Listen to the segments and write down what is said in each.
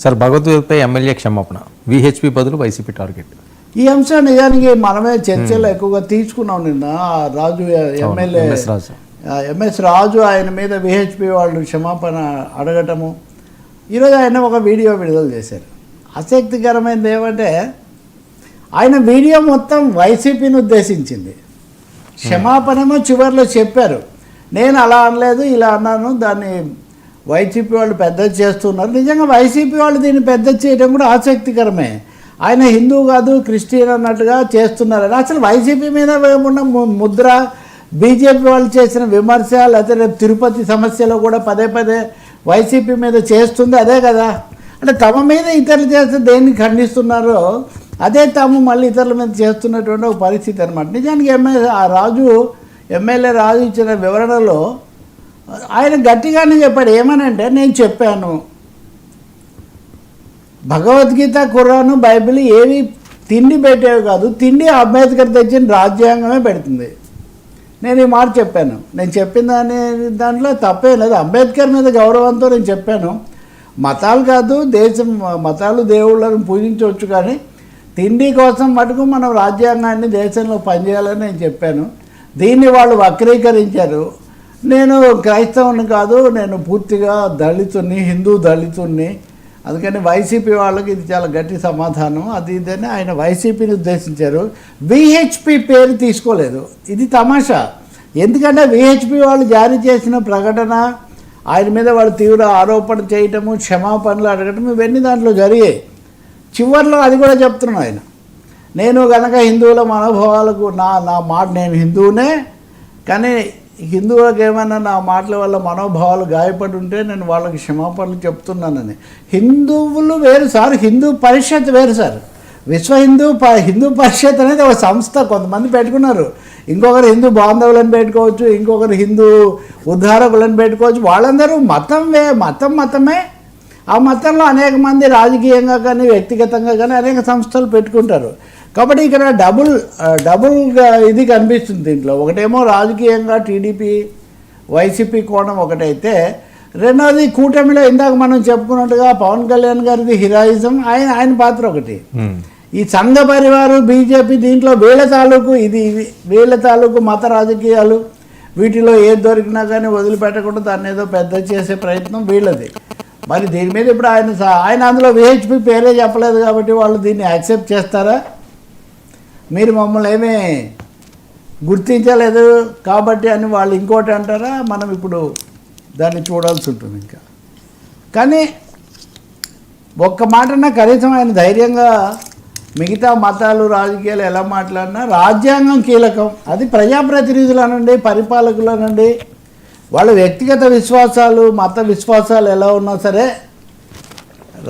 Sir భగవద్గీతపై MLA క్షమాపణ, VHP బదులు YCP target. ఈ అంశం నిజానికి మనమే చర్చలో ఎక్కువగా తీసుకున్నాం. నిన్న రాజు ఎమ్మెల్యే ఎంఎస్ రాజు ఆయన మీద విహెచ్పి వాళ్ళు క్షమాపణ అడగటము, ఈరోజు ఆయన ఒక వీడియో విడుదల చేశారు. ఆసక్తికరమైనది ఏమంటే ఆయన వీడియో మొత్తం వైసీపీని ఉద్దేశించింది. క్షమాపణమో చివరిలో చెప్పారు, నేను అలా అనలేదు ఇలా అన్నాను, దాన్ని వైసీపీ వాళ్ళు పెద్ద చేస్తున్నారు. నిజంగా వైసీపీ వాళ్ళు దీన్ని పెద్ద చేయడం కూడా ఆసక్తికరమే. ఆయన హిందూ కాదు క్రిస్టియన్ అన్నట్టుగా చేస్తున్నారని అసలు వైసీపీ మీద ఉన్న ముద్ర, బీజేపీ వాళ్ళు చేసిన విమర్శ, లేకపోతే రేపు తిరుపతి సమస్యలో కూడా పదే పదే వైసీపీ మీద చేస్తుంది అదే కదా. అంటే తమ మీద ఇతరులు చేస్తే దేన్ని ఖండిస్తున్నారో అదే తాము మళ్ళీ ఇతరుల మీద చేస్తున్నటువంటి ఒక పరిస్థితి అనమాట. నిజానికి ఎమ్మెల్యే రాజు ఇచ్చిన వివరణలో ఆయన గట్టిగానే చెప్పాడు. ఏమనంటే, నేను చెప్పాను భగవద్గీత, ఖురాను, బైబిల్ ఏవి తిండి పెట్టేవి కాదు, తిండి అంబేద్కర్ తెచ్చిన రాజ్యాంగమే పెడుతుంది. నేను ఈ మాట చెప్పాను. నేను చెప్పిన దాంట్లో తప్పే లేదు. అంబేద్కర్ మీద గౌరవంతో నేను చెప్పాను. మతాలు కాదు, దేశం మతాలు దేవుళ్ళను పూజించవచ్చు, కానీ తిండి కోసం మటుకు మనం రాజ్యాంగాన్ని దేశంలో పనిచేయాలని నేను చెప్పాను. దీన్ని వాళ్ళు వక్రీకరించారు. నేను క్రైస్తవుని కాదు, నేను పూర్తిగా దళితుని, హిందూ దళితుణ్ణి, అందుకని వైసీపీ వాళ్ళకి ఇది చాలా గట్టి సమాధానం అది ఇదని ఆయన వైసీపీని ఉద్దేశించారు. విహెచ్పి పేరు తీసుకోలేదు. ఇది తమాషా. ఎందుకంటే విహెచ్పి వాళ్ళు జారీ చేసిన ప్రకటన, ఆయన మీద వాళ్ళు తీవ్ర ఆరోపణ చేయటము, క్షమాపణలు అడగటం, ఇవన్నీ దాంట్లో జరిగాయి. చివరిలో అది కూడా చెప్తున్నాను ఆయన, నేను కనుక హిందువుల మనోభావాలకు నా మాట, నేను హిందువునే, కానీ హిందువులకు ఏమైనా నా మాటల వల్ల మనోభావాలు గాయపడి ఉంటే నేను వాళ్ళకి క్షమాపణలు చెప్తున్నానని. హిందువులు వేరు సార్, హిందూ పరిషత్ వేరు సార్. హిందూ పరిషత్ అనేది ఒక సంస్థ, కొంతమంది పెట్టుకున్నారు. ఇంకొకరు హిందూ బాంధవులను పెట్టుకోవచ్చు, ఇంకొకరు హిందూ ఉద్ధారకులను పెట్టుకోవచ్చు. వాళ్ళందరూ మతమే. ఆ మతంలో అనేక మంది రాజకీయంగా కానీ వ్యక్తిగతంగా కానీ అనేక సంస్థలు పెట్టుకుంటారు. కాబట్టి ఇక్కడ డబుల్ ఇది కనిపిస్తుంది దీంట్లో. ఒకటేమో రాజకీయంగా టీడీపీ వైసీపీ కోణం ఒకటైతే, రెండవది కూటమిలో ఇందాక మనం చెప్పుకున్నట్టుగా పవన్ కళ్యాణ్ గారిది హీరోయిజం, ఆయన పాత్ర ఒకటి. ఈ సంఘ పరివారు బీజేపీ దీంట్లో వీళ్ళ తాలూకు మత రాజకీయాలు, వీటిలో ఏది దొరికినా కానీ వదిలిపెట్టకుండా దాన్ని ఏదో పెద్ద చేసే ప్రయత్నం వీళ్ళది. మరి దీని మీద ఇప్పుడు ఆయన అందులో విహెచ్పి పేరే చెప్పలేదు కాబట్టి వాళ్ళు దీన్ని యాక్సెప్ట్ చేస్తారా? మీరు మమ్మల్ని ఏమీ గుర్తించలేదు కాబట్టి అని వాళ్ళు ఇంకోటి అంటారా? మనం ఇప్పుడు దాన్ని చూడాల్సి ఉంటుంది ఇంకా. కానీ ఒక్క మాటన్నా కనీసం ఆయన ధైర్యంగా మిగతా మతాలు రాజకీయాలు ఎలా మాట్లాడినా రాజ్యాంగం కీలకం. అది ప్రజాప్రతినిధుల నుండి, పరిపాలకుల నుండి, వాళ్ళ వ్యక్తిగత విశ్వాసాలు, మత విశ్వాసాలు ఎలా ఉన్నా సరే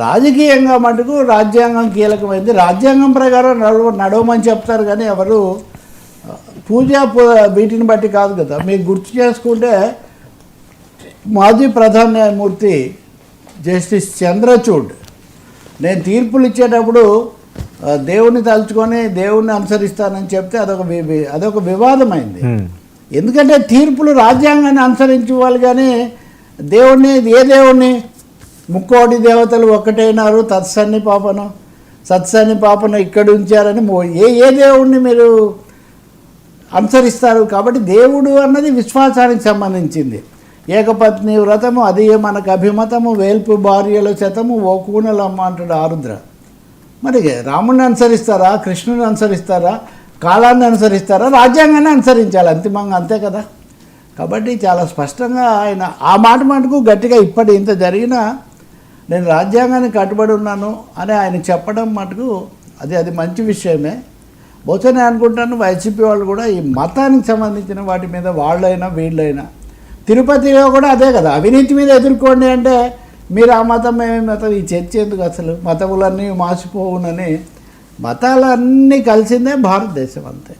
రాజకీయంగా మటుకు రాజ్యాంగం కీలకమైంది. రాజ్యాంగం ప్రకారం నడవమని చెప్తారు, కానీ ఎవరు వీటిని బట్టి కాదు కదా. మీకు గుర్తు చేసుకుంటే మాజీ ప్రధాన న్యాయమూర్తి జస్టిస్ చంద్రచూడ్, నేను తీర్పులు ఇచ్చేటప్పుడు దేవుణ్ణి తలుచుకొని దేవుణ్ణి అనుసరిస్తానని చెప్తే అదొక వివాదమైంది. ఎందుకంటే తీర్పులు రాజ్యాంగాన్ని అనుసరించేవాళ్ళు, కానీ ఏ దేవుణ్ణి ముక్కోటి దేవతలు ఒక్కటైనారు, సత్సన్ని పాపను ఇక్కడ ఉంచారని ఏ దేవుణ్ణి మీరు అనుసరిస్తారు? కాబట్టి దేవుడు అన్నది విశ్వాసానికి సంబంధించింది. ఏకపత్ని వ్రతము అది మనకు అభిమతము, వేల్పు భార్యల శతము ఓ కూనలమ్మ అంటాడు ఆరుద్ర. మరి రాముడిని అనుసరిస్తారా, కృష్ణుని అనుసరిస్తారా, కాలాన్ని అనుసరిస్తారా, రాజ్యాంగాన్ని అనుసరించాలి అంతిమంగా, అంతే కదా. కాబట్టి చాలా స్పష్టంగా ఆయన ఆ మటుకు గట్టిగా ఇంత జరిగినా నేను రాజ్యాంగాన్ని కట్టుబడి ఉన్నాను అని ఆయన చెప్పడం మటుకు అది మంచి విషయమే. బహుశా నేను అనుకుంటాను వైసీపీ వాళ్ళు కూడా ఈ మతానికి సంబంధించిన వాటి మీద వాళ్ళైనా వీళ్ళైనా, తిరుపతిలో కూడా అదే కదా, అవినీతి మీద ఎదుర్కోండి అంటే మీరు ఆ మతం ఏమేమి మతం, ఈ చర్చ ఎందుకు అసలు, మతములన్నీ మాసిపోవునని. మతాలన్నీ కలిసిందే భారతదేశం, అంతే.